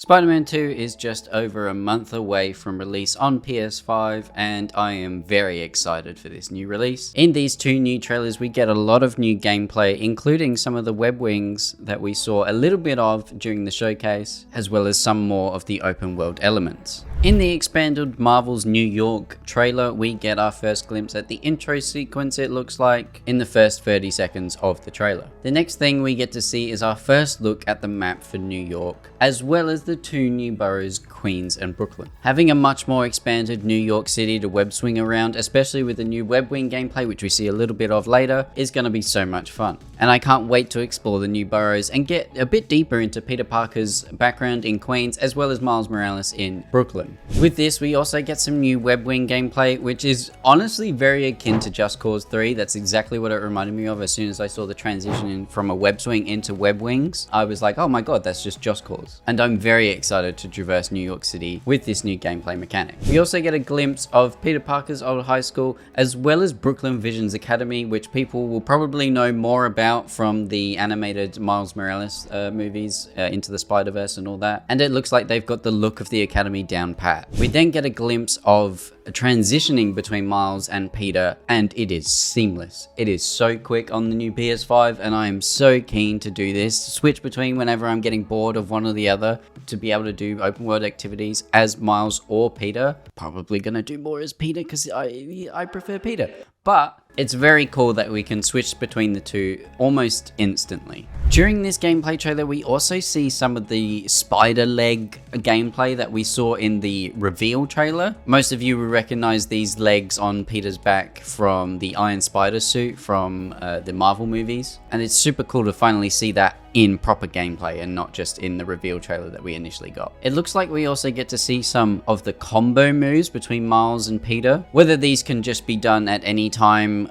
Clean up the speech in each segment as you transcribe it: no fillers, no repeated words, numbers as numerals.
Spider-Man 2 is just over a month away from release on PS5, and I am very excited for this new release. In these two new trailers, we get a lot of new gameplay, including some of the web wings that we saw a little bit of during the showcase, as well as some more of the open world elements. In the expanded Marvel's New York trailer, we get our first glimpse at the intro sequence, it looks like, in the first 30 seconds of the trailer. The next thing we get to see is our first look at the map for New York, as well as the two new boroughs, Queens and Brooklyn. Having a much more expanded New York City to web swing around, especially with the new web wing gameplay, which we see a little bit of later, is going to be so much fun. And I can't wait to explore the new boroughs and get a bit deeper into Peter Parker's background in Queens, as well as Miles Morales in Brooklyn. With this, we also get some new web wing gameplay, which is honestly very akin to Just Cause 3. That's exactly what it reminded me of as soon as I saw the transition from a web swing into web wings. I was like, oh my god, that's just Just Cause. And I'm very excited to traverse New York City with this new gameplay mechanic. We also get a glimpse of Peter Parker's old high school, as well as Brooklyn Vision's Academy, which people will probably know more about from the animated Miles Morales movies, Into the Spider-Verse and all that. And it looks like they've got the look of the Academy down pat. We then get a glimpse of transitioning between Miles and Peter, and it is seamless. It is so quick on the new PS5, and I am so keen to do this. Switch between whenever I'm getting bored of one or the other, to be able to do open world activities as Miles or Peter. Probably gonna do more as Peter because I prefer Peter. But it's very cool that we can switch between the two almost instantly. During this gameplay trailer, we also see some of the spider leg gameplay that we saw in the reveal trailer. Most of you will recognize these legs on Peter's back from the Iron Spider suit from the Marvel movies. And it's super cool to finally see that in proper gameplay and not just in the reveal trailer that we initially got. It looks like we also get to see some of the combo moves between Miles and Peter. Whether these can just be done at any time,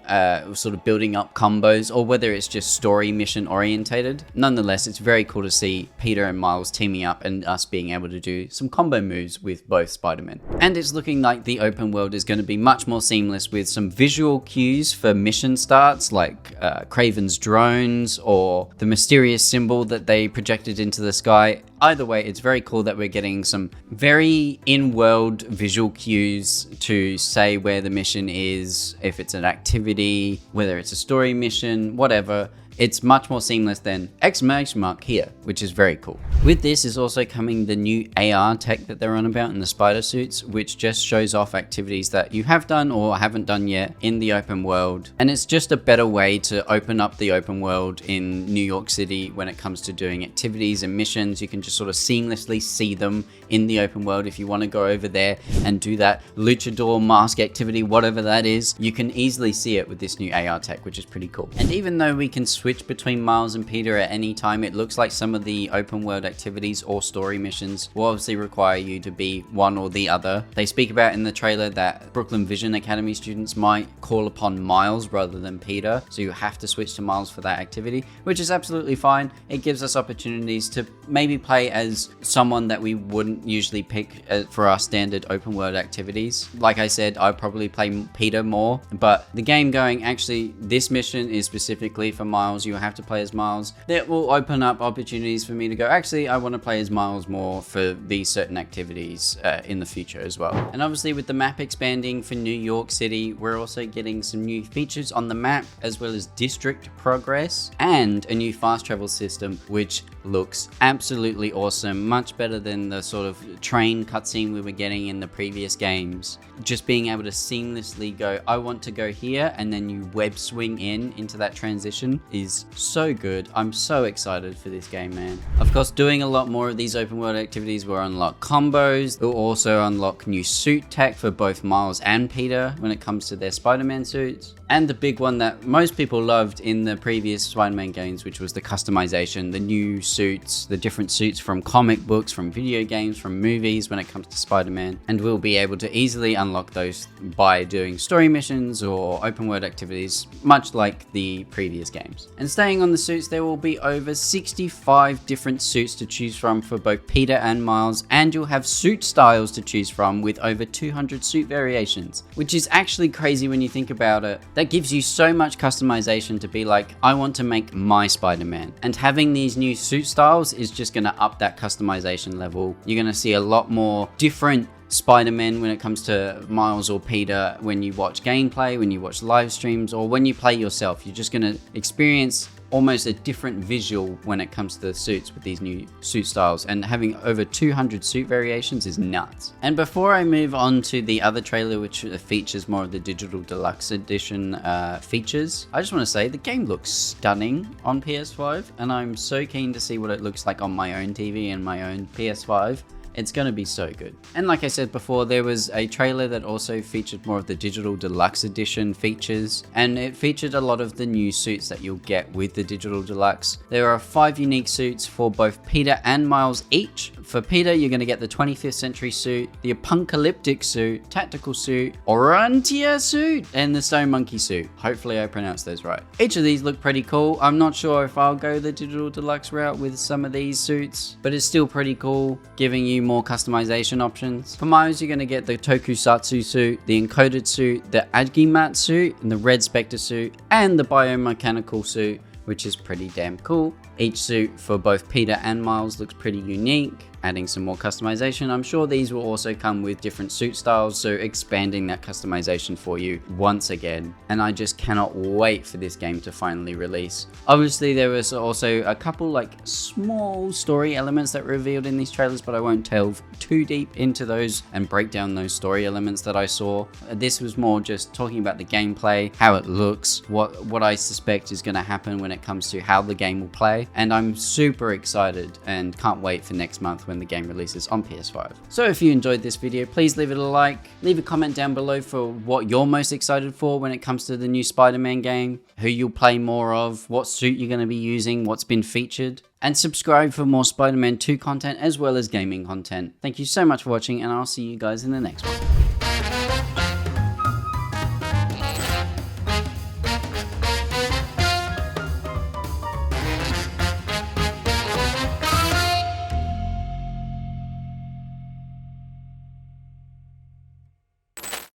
sort of building up combos, or whether it's just story mission orientated. Nonetheless, it's very cool to see Peter and Miles teaming up and us being able to do some combo moves with both Spider-Men. And it's looking like the open world is going to be much more seamless with some visual cues for mission starts, like Kraven's drones or the mysterious symbol that they projected into the sky. Either way, it's very cool that we're getting some very in-world visual cues to say where the mission is, if it's an activity, whether it's a story mission, whatever. It's much more seamless than exclamation mark here, which is very cool. With this is also coming the new AR tech that they're on about in the spider suits, which just shows off activities that you have done or haven't done yet in the open world. And it's just a better way to open up the open world in New York City when it comes to doing activities and missions. You can just sort of seamlessly see them in the open world. If you want to go over there and do that luchador mask activity, whatever that is, you can easily see it with this new AR tech, which is pretty cool. And even though we can switch between Miles and Peter at any time, it looks like some of the open world activities or story missions will obviously require you to be one or the other. They speak about in the trailer that Brooklyn Vision Academy students might call upon Miles rather than Peter, so you have to switch to Miles for that activity, which is absolutely fine. It gives us opportunities to maybe play as someone that we wouldn't usually pick for our standard open world activities. Like I said, I'd probably play Peter more, but the game going, actually this mission is specifically for Miles, you have to play as Miles. That will open up opportunities for me to go, actually I want to play as Miles more for these certain activities in the future as well. And obviously with the map expanding for New York City, we're also getting some new features on the map, as well as district progress and a new fast travel system, which looks absolutely awesome. Much better than the sort of train cutscene we were getting in the previous games. Just being able to seamlessly go, I want to go here, and then you web swing into that transition is so good. I'm so excited for this game, man. Of course, doing a lot more of these open world activities will unlock combos. It will also unlock new suit tech for both Miles and Peter when it comes to their Spider-Man suits. And the big one that most people loved in the previous Spider-Man games, which was the customization, the new suits, the different suits from comic books, from video games, from movies when it comes to Spider-Man. And we'll be able to easily unlock those by doing story missions or open world activities, much like the previous games. And staying on the suits, there will be over 65 different suits to choose from for both Peter and Miles, and you'll have suit styles to choose from with over 200 suit variations, which is actually crazy when you think about it. That gives you so much customization to be like, I want to make my Spider-Man. And having these new suit styles is just going to up that customization level. You're going to see a lot more different Spider-Man when it comes to Miles or Peter when you watch gameplay, when you watch live streams, or when you play yourself. You're just going to experience almost a different visual when it comes to the suits with these new suit styles, and having over 200 suit variations is nuts. And before I move on to the other trailer, which features more of the digital deluxe edition features, I just want to say the game looks stunning on PS5, and I'm so keen to see what it looks like on my own TV and my own PS5. It's going to be so good. And like I said before, there was a trailer that also featured more of the digital deluxe edition features, and it featured a lot of the new suits that you'll get with the digital deluxe. There are 5 unique suits for both Peter and Miles each. For Peter, you're going to get the 25th century suit, the apocalyptic suit, tactical suit, Orantia suit, and the stone monkey suit. Hopefully I pronounced those right. Each of these look pretty cool. I'm not sure if I'll go the digital deluxe route with some of these suits, but it's still pretty cool, giving you more customization options. For Miles, you're going to get the tokusatsu suit, the encoded suit, the Agimat suit, and the red spectre suit, and the biomechanical suit, which is pretty damn cool. Each suit for both Peter and Miles looks pretty unique, adding some more customization. I'm sure these will also come with different suit styles, so expanding that customization for you once again. And I just cannot wait for this game to finally release. Obviously, there was also a couple like small story elements that were revealed in these trailers, but I won't delve too deep into those and break down those story elements that I saw. This was more just talking about the gameplay, how it looks, what I suspect is going to happen when it comes to how the game will play. And I'm super excited and can't wait for next month when the game releases on PS5. So if you enjoyed this video, please leave it a like, leave a comment down below for what you're most excited for when it comes to the new Spider-Man game, who you'll play more of, what suit you're going to be using, what's been featured, and subscribe for more Spider-Man 2 content as well as gaming content. Thank you so much for watching, and I'll see you guys in the next one.